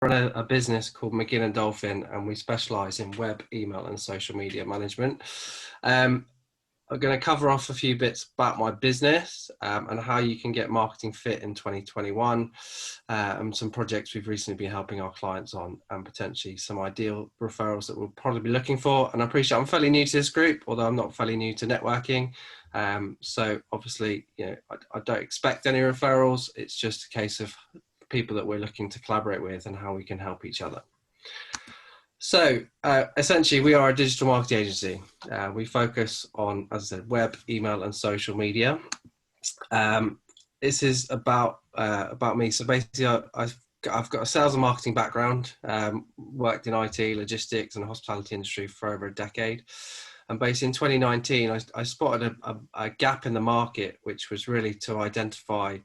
run a business called McGinn Dolphin, and we specialize in web, email, and social media management. I'm going to cover off a few bits about my business and how you can get marketing fit in 2021, and some projects we've recently been helping our clients on, and potentially some ideal referrals that we'll probably be looking for. And I appreciate I'm fairly new to this group, although I'm not fairly new to networking. So obviously, I don't expect any referrals. It's just a case of people that we're looking to collaborate with and how we can help each other. So essentially, we are a digital marketing agency. We focus on, as I said, web, email, and social media. This is about me. So basically, I've got a sales and marketing background. Worked in IT, logistics, and hospitality industry for over a decade. And basically in 2019, I spotted a gap in the market, which was really to identify,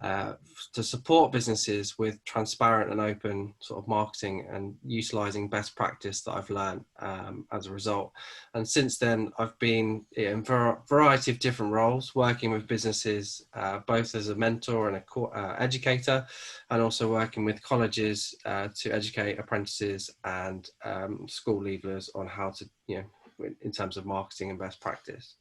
to support businesses with transparent and open sort of marketing and utilizing best practice that I've learned as a result. And since then, I've been in a variety of different roles, working with businesses, both as a mentor and a educator, and also working with colleges to educate apprentices and school leavers on how to, in terms of marketing and best practice.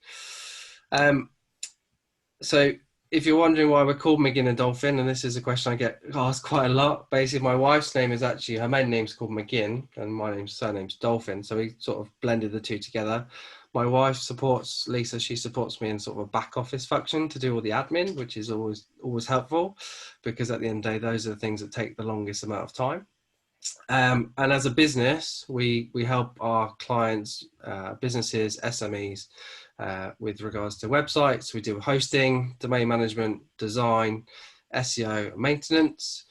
So if you're wondering why we're called McGinn Dolphin, and this is a question I get asked quite a lot, basically my wife's name is actually, her maiden name's called McGinn and my surname's Dolphin. So we sort of blended the two together. My wife supports Lisa, she supports me in sort of a back office function to do all the admin, which is always helpful, because at the end of the day, those are the things that take the longest amount of time. And as a business, we help our clients, businesses, SMEs, with regards to websites. We do hosting, domain management, design, SEO, maintenance,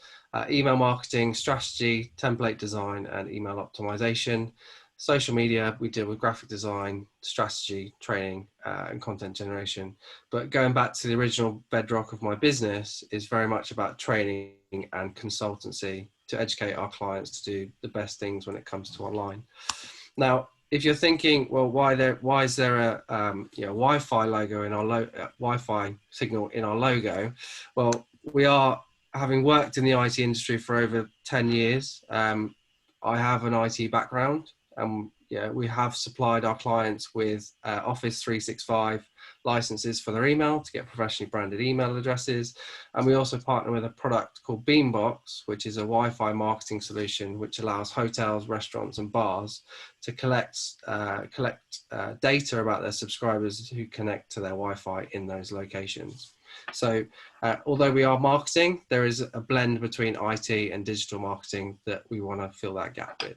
email marketing, strategy, template design, and email optimization. Social media, we deal with graphic design, strategy, training, and content generation. But going back to the original bedrock of my business is very much about training and consultancy to educate our clients to do the best things when it comes to online. Now, if you're thinking, well, why is there a Wi-Fi logo in our Wi-Fi signal in our logo? Well, we are, having worked in the IT industry for over 10 years. I have an IT background. We have supplied our clients with Office 365 licenses for their email to get professionally branded email addresses. And we also partner with a product called Beambox, which is a Wi-Fi marketing solution, which allows hotels, restaurants, and bars to collect data about their subscribers who connect to their Wi-Fi in those locations. So although we are marketing, there is a blend between IT and digital marketing that we want to fill that gap with.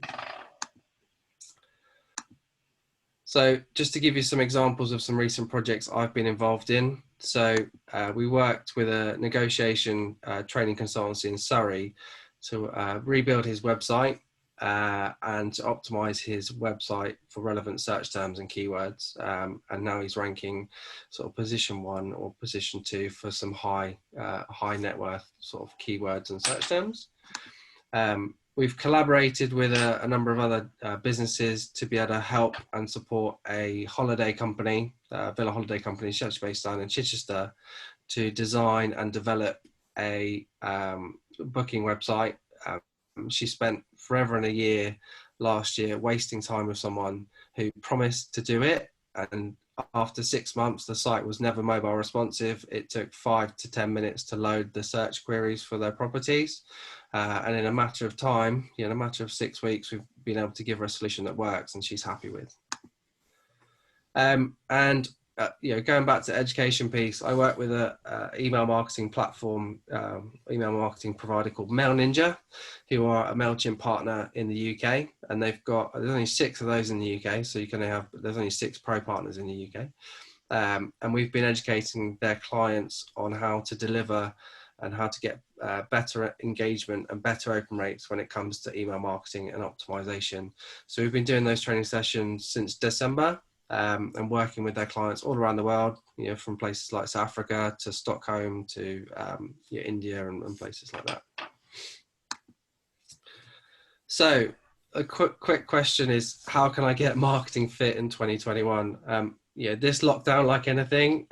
So just to give you some examples of some recent projects I've been involved in. So we worked with a negotiation training consultancy in Surrey to rebuild his website and to optimize his website for relevant search terms and keywords. And now he's ranking sort of position 1 or position 2 for some high net worth sort of keywords and search terms. We've collaborated with a number of other businesses to be able to help and support a holiday company, villa holiday company, based down in Chichester, to design and develop a booking website. She spent forever and a year last year wasting time with someone who promised to do it, and after 6 months, the site was never mobile responsive. It took 5 to 10 minutes to load the search queries for their properties. And in a matter of time, in a matter of 6 weeks, we've been able to give her a solution that works and she's happy with. Going back to the education piece, I work with a email marketing platform, email marketing provider called Mail Ninja, who are a MailChimp partner in the UK, and there's only 6 of those in the UK, so there's only 6 pro partners in the UK, and we've been educating their clients on how to deliver and how to get better engagement and better open rates when it comes to email marketing and optimization. So we've been doing those training sessions since December. And working with their clients all around the world, from places like South Africa to Stockholm to India and places like that. So a quick question is, how can I get marketing fit in 2021? This lockdown, like anything,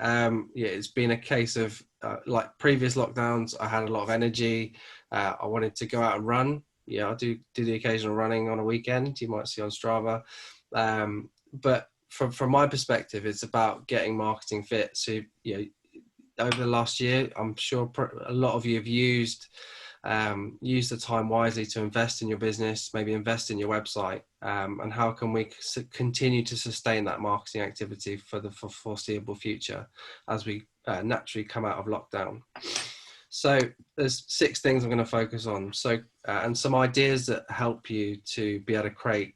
it's been a case of like previous lockdowns, I had a lot of energy. I wanted to go out and run. Yeah, I do the occasional running on a weekend. You might see on Strava. But from my perspective, it's about getting marketing fit. So, you know, over the last year, I'm sure a lot of you have used the time wisely to invest in your business, maybe invest in your website, and how can we continue to sustain that marketing activity for the foreseeable future as we naturally come out of lockdown. So there's 6 things I'm going to focus on. So and some ideas that help you to be able to create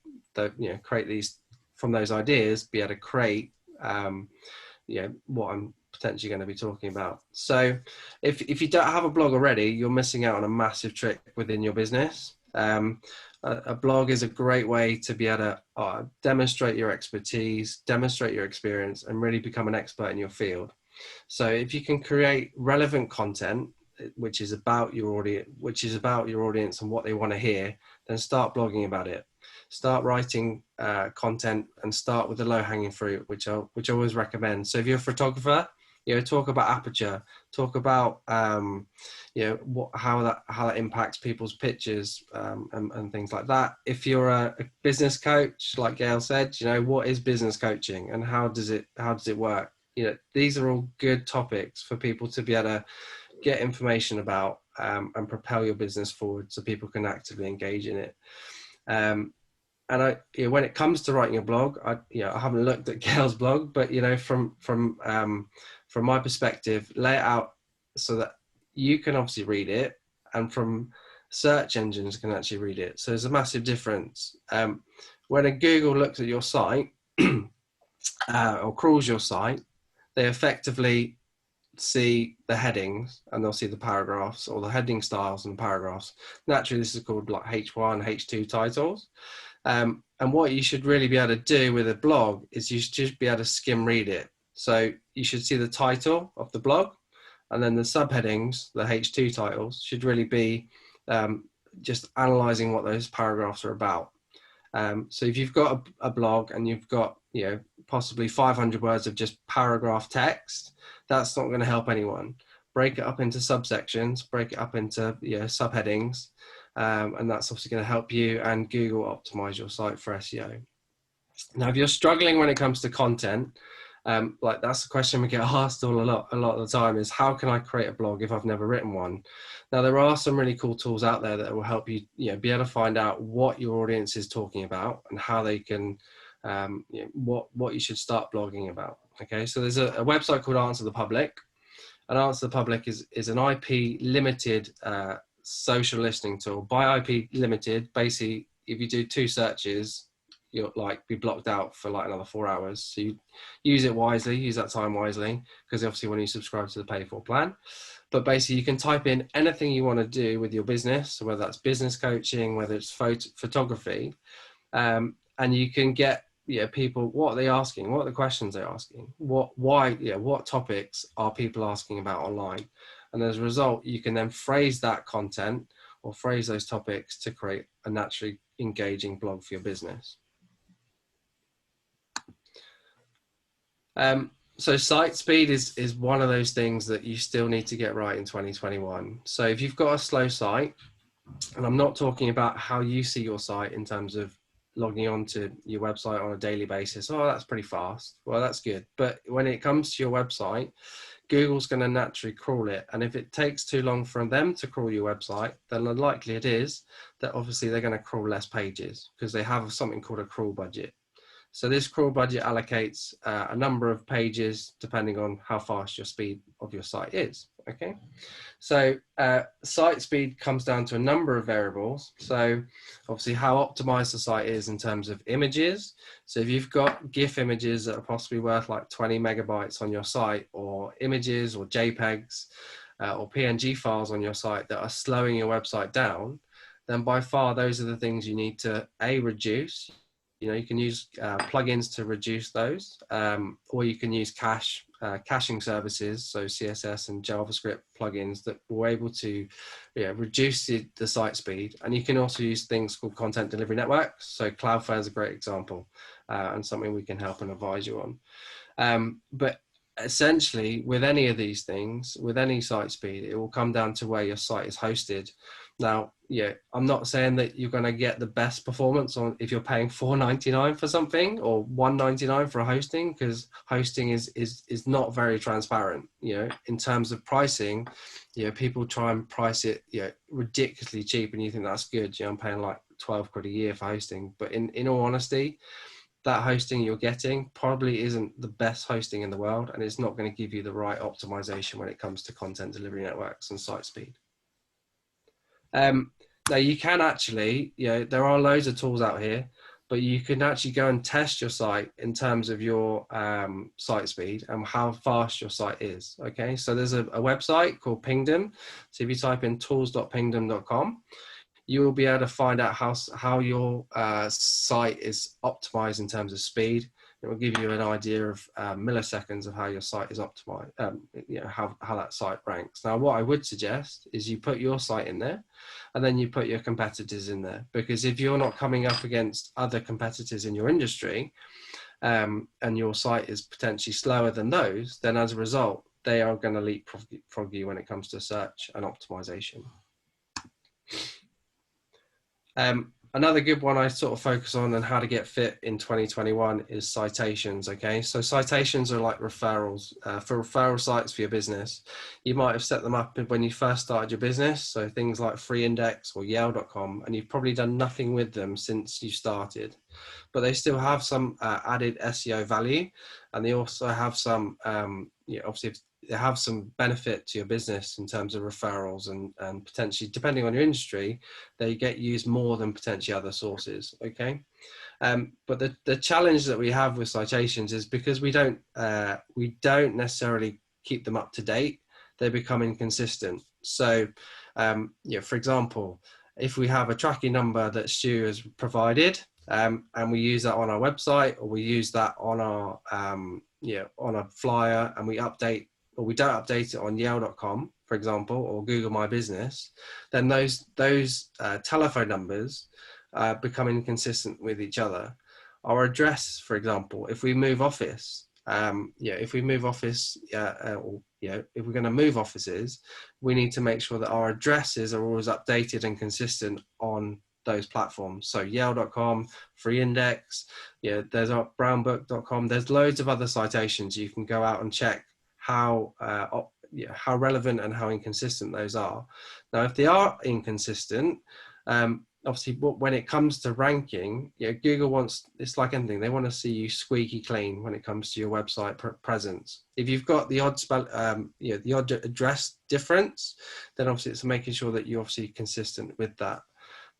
these from those ideas, be able to create what I'm potentially going to be talking about. So if you don't have a blog already, you're missing out on a massive trick within your business. A blog is a great way to be able to demonstrate your expertise, demonstrate your experience, and really become an expert in your field. So if you can create relevant content, which is about your audience and what they want to hear, then start blogging about it. Start writing content and start with the low-hanging fruit, which I always recommend. So if you're a photographer, talk about aperture, talk about how that impacts people's pictures and things like that. If you're a business coach, like Gail said, what is business coaching and how does it work? These are all good topics for people to be able to get information about and propel your business forward so people can actively engage in it. And when it comes to writing a blog, I haven't looked at Gail's blog, but from my perspective, lay it out so that you can obviously read it, and from search engines can actually read it. So there's a massive difference. When a Google looks at your site or crawls your site, they effectively see the headings and they'll see the paragraphs or the heading styles and paragraphs. Naturally, this is called like H1, H2 titles. And what you should really be able to do with a blog is you should just be able to skim read it. So you should see the title of the blog, and then the subheadings, the H2 titles, should really be just analyzing what those paragraphs are about. So if you've got a blog and you've got possibly 500 words of just paragraph text, that's not going to help anyone. Break it up into subsections, break it up into subheadings, and that's obviously going to help you and Google optimize your site for SEO. Now, if you're struggling when it comes to content, that's the question we get asked a lot of the time, is how can I create a blog if I've never written one? Now, there are some really cool tools out there that will help you, be able to find out what your audience is talking about and how they can, what you should start blogging about. Okay, so there's a website called Answer the Public, and Answer the Public is an IP limited social listening tool. By IP limited, basically, if you do 2 searches, you'll be blocked out for another 4 hours. So you use it wisely, use that time wisely, because obviously when you subscribe to the pay for plan. But basically you can type in anything you want to do with your business, so whether that's business coaching, whether it's photography, and you can get people, what are they asking, what are the questions they're asking, what topics are people asking about online, and as a result you can then phrase that content or phrase those topics to create a naturally engaging blog for your business. So site speed is one of those things that you still need to get right in 2021. So if you've got a slow site, and I'm not talking about how you see your site in terms of logging onto your website on a daily basis, that's pretty fast. Well, that's good. But when it comes to your website, Google's going to naturally crawl it. And if it takes too long for them to crawl your website, then the likelihood is that obviously they're going to crawl less pages because they have something called a crawl budget. So this crawl budget allocates a number of pages depending on how fast your speed of your site is. Okay, so site speed comes down to a number of variables. So obviously how optimized the site is in terms of images. So if you've got GIF images that are possibly worth 20 megabytes on your site, or images or JPEGs or PNG files on your site that are slowing your website down, then by far those are the things you need to reduce. You can use plugins to reduce those, or you can use caching services, so CSS and JavaScript plugins that will able to reduce the site speed. And you can also use things called content delivery networks. So Cloudflare is a great example and something we can help and advise you on. But essentially, with any of these things, with any site speed, it will come down to where your site is hosted. Now, yeah, I'm not saying that you're going to get the best performance on if you're paying $4.99 for something or $1.99 for a hosting, because hosting is not very transparent. In terms of pricing, people try and price it, ridiculously cheap, and you think that's good. I'm paying like 12 quid a year for hosting, but in all honesty, that hosting you're getting probably isn't the best hosting in the world, and it's not going to give you the right optimization when it comes to content delivery networks and site speed. Now you can actually, there are loads of tools out here, but you can actually go and test your site in terms of your site speed and how fast your site is. Okay, so there's a website called Pingdom. So if you type in tools.pingdom.com, you will be able to find out how your site is optimized in terms of speed. It will give you an idea of milliseconds of how your site is optimized, how that site ranks. Now, what I would suggest is you put your site in there, and then you put your competitors in there, because if you're not coming up against other competitors in your industry, and your site is potentially slower than those, then as a result, they are going to leapfrog you when it comes to search and optimization. Another good one I sort of focus on and how to get fit in 2021 is Citations. Okay, so Citations are like referrals for referral sites for your business. You might have set them up when you first started your business, so things like Free Index or Yale.com, and you've probably done nothing with them since you started, but they still have some added SEO value, and they also have some obviously they have some benefit to your business in terms of referrals, and potentially, depending on your industry, they get used more than potentially other sources. Okay, but the challenge that we have with Citations is because we don't necessarily keep them up to date. They become inconsistent. So, for example, if we have a tracking number that Stu has provided, and we use that on our website, or we use that on our on a flyer, and we update, or we don't update it on Yale.com, for example, or Google My Business, then those telephone numbers become inconsistent with each other. Our address, for example, if we move office, if we're going to move offices, we need to make sure that our addresses are always updated and consistent on those platforms. So Yale.com, Free Index, there's brownbook.com. There's loads of other citations. You can go out and check how relevant and how inconsistent those are. Now, if they are inconsistent, obviously when it comes to ranking, Google wants, it's like anything, they want to see you squeaky clean when it comes to your website presence. If you've got the odd the odd address difference, then obviously it's making sure that you're obviously consistent with that.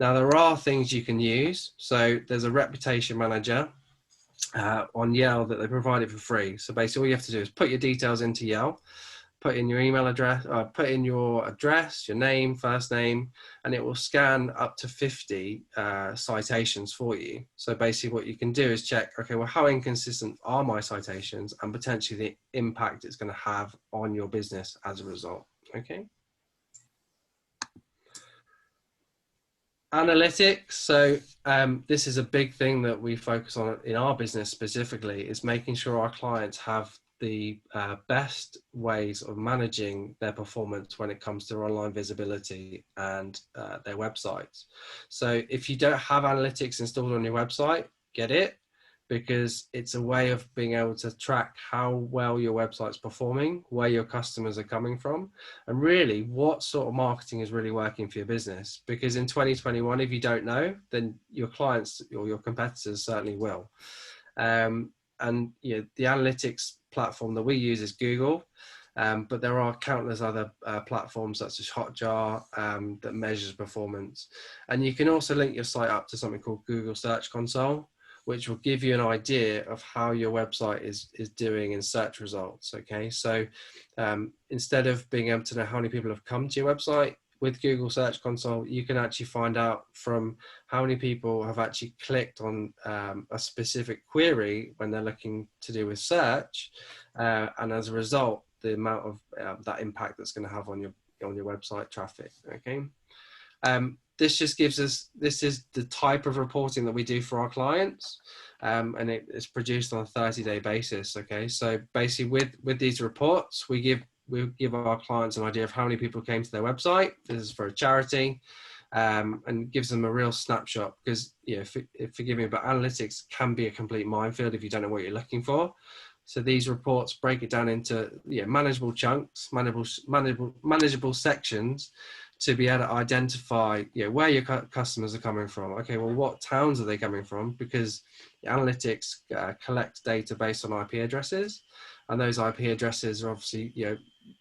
Now, there are things you can use. So there's a reputation manager on Yale that they provided for free. So basically all you have to do is put your details into Yale, put in your email address, put in your address, your name, first name, and it will scan up to 50 citations for you. So basically what you can do is check, okay, well, how inconsistent are my citations, and potentially the impact it's going to have on your business as a result. Okay. Analytics. So this is a big thing that we focus on in our business specifically, is making sure our clients have the best ways of managing their performance when it comes to online visibility and their websites. So if you don't have analytics installed on your website, get it, because it's a way of being able to track how well your website's performing, where your customers are coming from, and really what sort of marketing is really working for your business. Because in 2021, if you don't know, then your clients or your competitors certainly will. And the analytics platform that we use is Google, but there are countless other platforms such as Hotjar that measures performance. And you can also link your site up to something called Google Search Console, which will give you an idea of how your website is doing in search results. Okay, so instead of being able to know how many people have come to your website, with Google Search Console, you can actually find out from how many people have actually clicked on a specific query when they're looking to do with search, and as a result, the amount of that impact that's going to have on your website traffic. Okay. This just gives us, this is the type of reporting that we do for our clients, and it's produced on a 30-day basis. Okay, so basically with these reports, we give our clients an idea of how many people came to their website. This is for a charity. and gives them a real snapshot, because forgive me, but analytics can be a complete minefield if you don't know what you're looking for. So these reports break it down into manageable chunks, manageable sections, to be able to identify where your customers are coming from. Okay, well, what towns are they coming from? Because analytics collect data based on IP addresses, and those IP addresses are obviously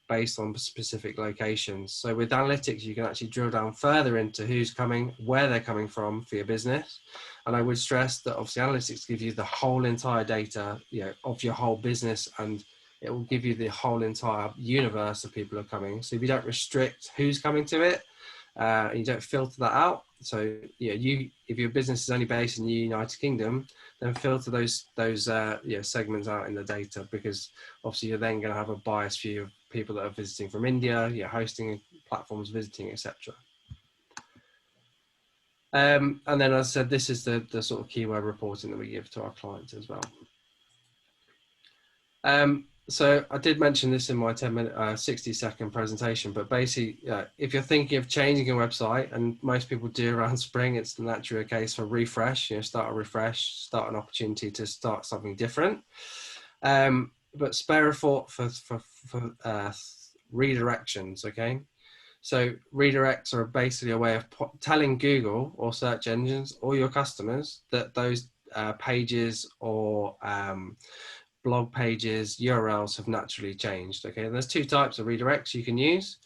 based on specific locations. So with analytics, you can actually drill down further into who's coming, where they're coming from for your business. And I would stress that obviously analytics gives you the whole entire data of your whole business, and it will give you the whole entire universe of people who are coming. So if you don't restrict who's coming to it, and you don't filter that out, so if your business is only based in the United Kingdom, then filter those segments out in the data, because obviously you're then going to have a biased view of people that are visiting from India, hosting platforms, visiting, etc. And then, as I said, this is the sort of keyword reporting that we give to our clients as well. So I did mention this in my 10-minute, 60-second presentation, but basically, if you're thinking of changing your website, and most people do around spring, it's naturally a case for refresh, start a refresh, start an opportunity to start something different. But spare a thought for redirections, okay? So redirects are basically a way of telling Google or search engines or your customers that those pages or blog pages, URLs have naturally changed. Okay, and there's two types of redirects you can use.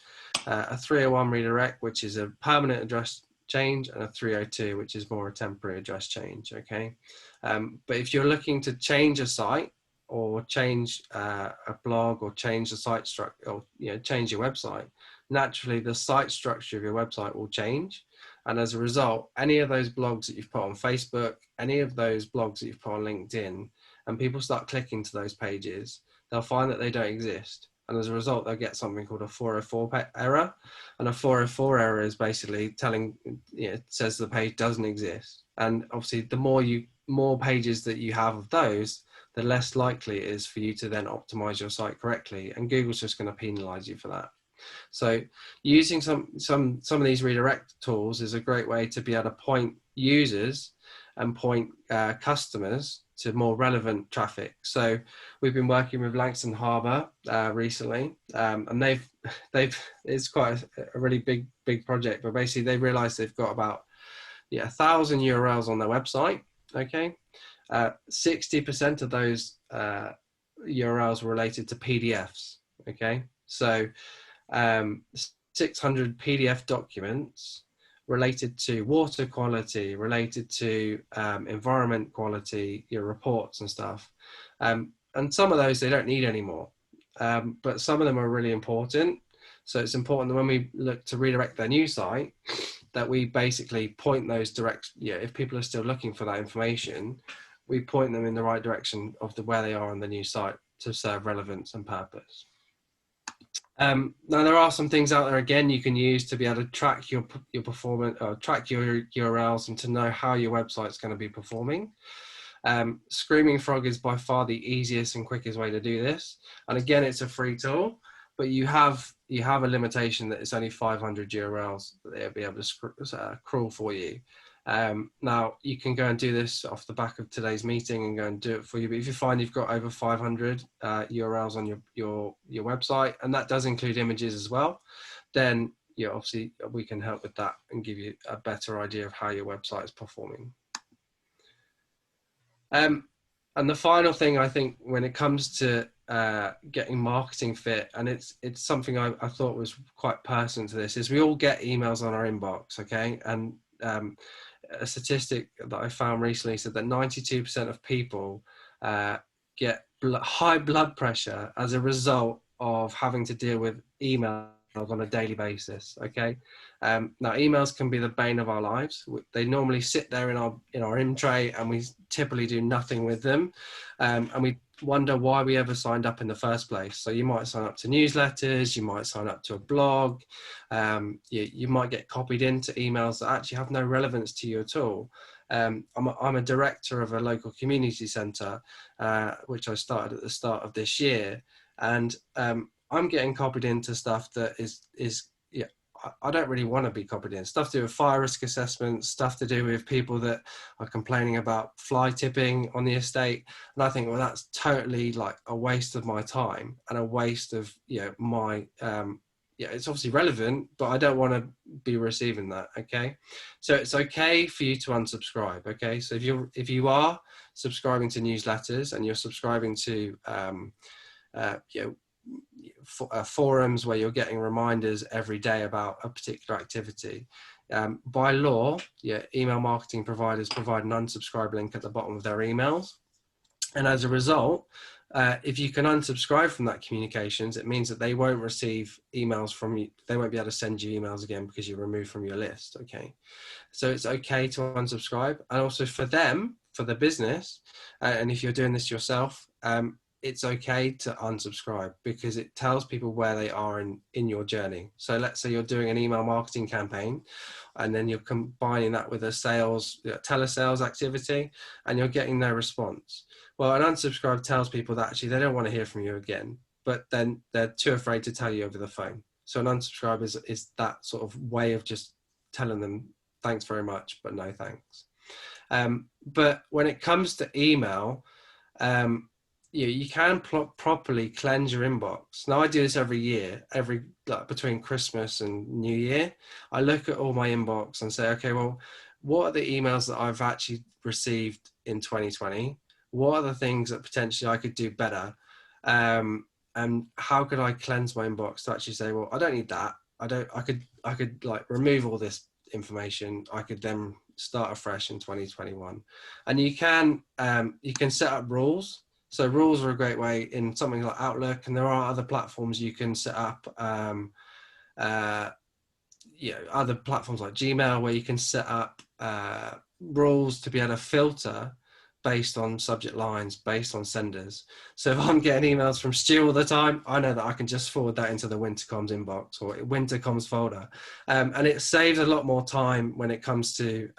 A 301 redirect, which is a permanent address change, and a 302, which is more a temporary address change. Okay, but if you're looking to change a site or change a blog or change the site structure, or change your website, naturally the site structure of your website will change. And as a result, any of those blogs that you've put on Facebook, any of those blogs that you've put on LinkedIn, and people start clicking to those pages, they'll find that they don't exist. And as a result, they'll get something called a 404 error. And a 404 error is basically telling, it says the page doesn't exist. And obviously, the more pages that you have of those, the less likely it is for you to then optimize your site correctly. And Google's just going to penalize you for that. So using some of these redirect tools is a great way to be able to point users and point customers to more relevant traffic. So we've been working with Langston Harbour recently, and they've it's quite a really big project, but basically they realized they've got about 1,000 URLs on their website. Okay, 60% of those URLs were related to PDFs. Okay, so 600 PDF documents related to water quality, related to environment quality, your reports and stuff. And some of those they don't need anymore, but some of them are really important. So it's important that when we look to redirect their new site, that we basically point those if people are still looking for that information, we point them in the right direction of where they are on the new site to serve relevance and purpose. Now there are some things out there again you can use to be able to track your performance, or track your URLs, and to know how your website's going to be performing. Screaming Frog is by far the easiest and quickest way to do this, and again it's a free tool, but you have a limitation that it's only 500 URLs that they'll be able to crawl for you. Now you can go and do this off the back of today's meeting and go and do it for you. But if you find you've got over 500 URLs on your website, and that does include images as well, then obviously we can help with that and give you a better idea of how your website is performing. And the final thing, I think, when it comes to getting marketing fit, and it's something I thought was quite personal to this, is we all get emails on our inbox, okay? And a statistic that I found recently said that 92% of people get high blood pressure as a result of having to deal with emails on a daily basis. Okay, now emails can be the bane of our lives. They normally sit there in our in tray, and we typically do nothing with them, and we wonder why we ever signed up in the first place. So you might sign up to newsletters, you might sign up to a blog, you might get copied into emails that actually have no relevance to you at all. I'm a director of a local community centre, which I started at the start of this year, and I'm getting copied into stuff that is I don't really want to be copied in. Stuff to do with fire risk assessments, stuff to do with people that are complaining about fly tipping on the estate. And I think, well, that's totally like a waste of my time and a waste of, my, it's obviously relevant, but I don't want to be receiving that. Okay. So it's okay for you to unsubscribe. Okay. So if you are subscribing to newsletters and you're subscribing to, forums where you're getting reminders every day about a particular activity, by law, email marketing providers provide an unsubscribe link at the bottom of their emails. And as a result, if you can unsubscribe from that communications, it means that they won't receive emails from you. They won't be able to send you emails again because you're removed from your list. Okay. So it's okay to unsubscribe. And also for them, for the business, and if you're doing this yourself, it's okay to unsubscribe because it tells people where they are in your journey. So let's say you're doing an email marketing campaign and then you're combining that with a telesales activity and you're getting no response. Well, an unsubscribe tells people that actually they don't want to hear from you again, but then they're too afraid to tell you over the phone. So an unsubscribe is that sort of way of just telling them, thanks very much, but no thanks. But when it comes to email, you can properly cleanse your inbox. Now I do this every year, between Christmas and New Year. I look at all my inbox and say, okay, well, what are the emails that I've actually received in 2020? What are the things that potentially I could do better? And how could I cleanse my inbox to actually say, well, I don't need that. I could like remove all this information. I could then start afresh in 2021. And you can set up rules. So rules are a great way in something like Outlook, and there are other platforms you can set up, other platforms like Gmail where you can set up rules to be able to filter based on subject lines, based on senders. So if I'm getting emails from Stu all the time, I know that I can just forward that into the Wintercomms inbox or Wintercomms folder. And it saves a lot more time when it comes to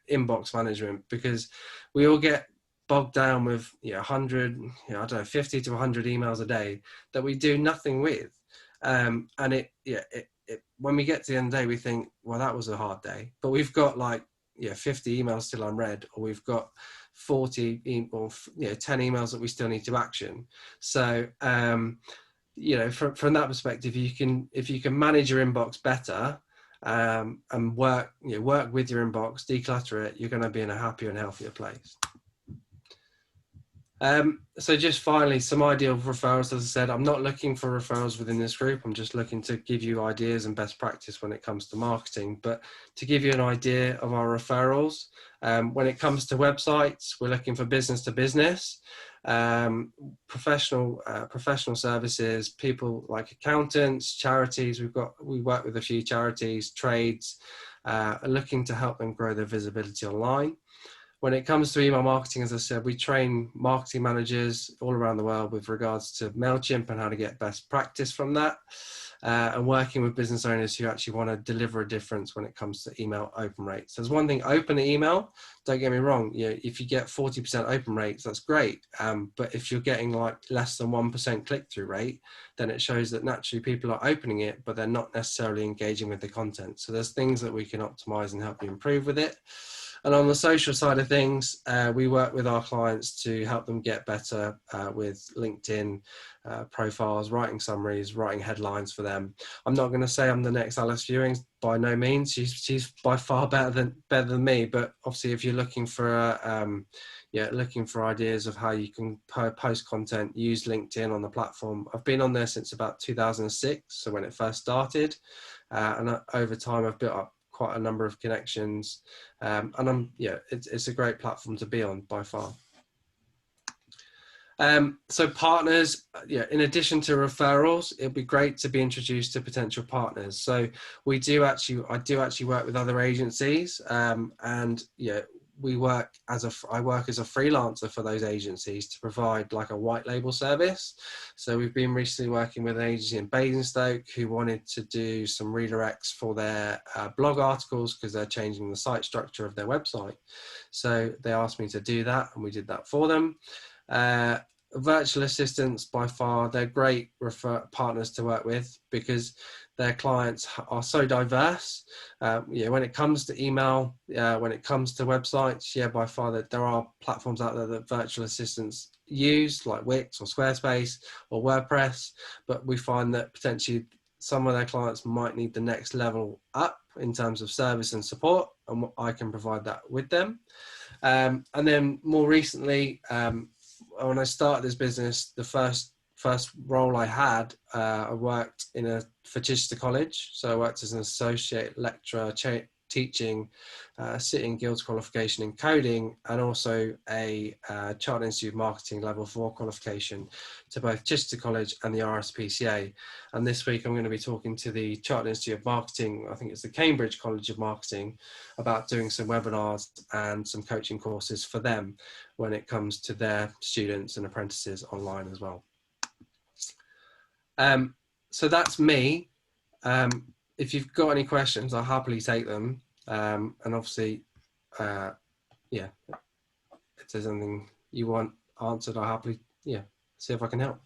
inbox management, because we all get bogged down with 100, 50 to 100 emails a day that we do nothing with. And when we get to the end of the day, we think, well, that was a hard day, but we've got 50 emails still unread, or we've got 40 or 10 emails that we still need to action. So from that perspective, if you can manage your inbox better, and work with your inbox, declutter it, you're going to be in a happier and healthier place. So just finally, some ideal referrals. As I said, I'm not looking for referrals within this group. I'm just looking to give you ideas and best practice when it comes to marketing. But to give you an idea of our referrals, when it comes to websites, we're looking for business to business, professional services, people like accountants, charities. We work with a few charities, trades, looking to help them grow their visibility online. When it comes to email marketing, as I said, we train marketing managers all around the world with regards to MailChimp and how to get best practice from that, and working with business owners who actually want to deliver a difference when it comes to email open rates. There's one thing, open email, don't get me wrong, if you get 40% open rates, that's great. But if you're getting less than 1% click-through rate, then it shows that naturally people are opening it, but they're not necessarily engaging with the content. So there's things that we can optimize and help you improve with it. And on the social side of things, we work with our clients to help them get better with LinkedIn profiles, writing summaries, writing headlines for them. I'm not going to say I'm the next Alice Viewings, by no means. She's by far better than me. But obviously, if you're looking for looking for ideas of how you can post content, use LinkedIn on the platform. I've been on there since about 2006, so when it first started, and over time I've built up quite a number of connections, and it's a great platform to be on by far. So partners, in addition to referrals, it'd be great to be introduced to potential partners. So I do actually work with other agencies, and I work as a freelancer for those agencies to provide like a white label service. So we've been recently working with an agency in Basingstoke who wanted to do some redirects for their blog articles because they're changing the site structure of their website. So they asked me to do that, and we did that for them. virtual assistants, by far, they're great partners to work with because their clients are so diverse. When it comes to email, when it comes to websites, by far that there are platforms out there that virtual assistants use, like Wix or Squarespace or WordPress, but we find that potentially some of their clients might need the next level up in terms of service and support, and I can provide that with them. And then more recently, when I started this business, the first role I had, I worked for Chichester College. So I worked as an associate lecturer teaching Sitting Guilds qualification in coding, and also a Chartered Institute of Marketing level 4 qualification to both Chichester College and the RSPCA. And this week I'm going to be talking to the Chartered Institute of Marketing, I think it's the Cambridge College of Marketing, about doing some webinars and some coaching courses for them when it comes to their students and apprentices online as well. So that's me. If you've got any questions, I'll happily take them. And obviously, if there's anything you want answered, I'll happily, see if I can help.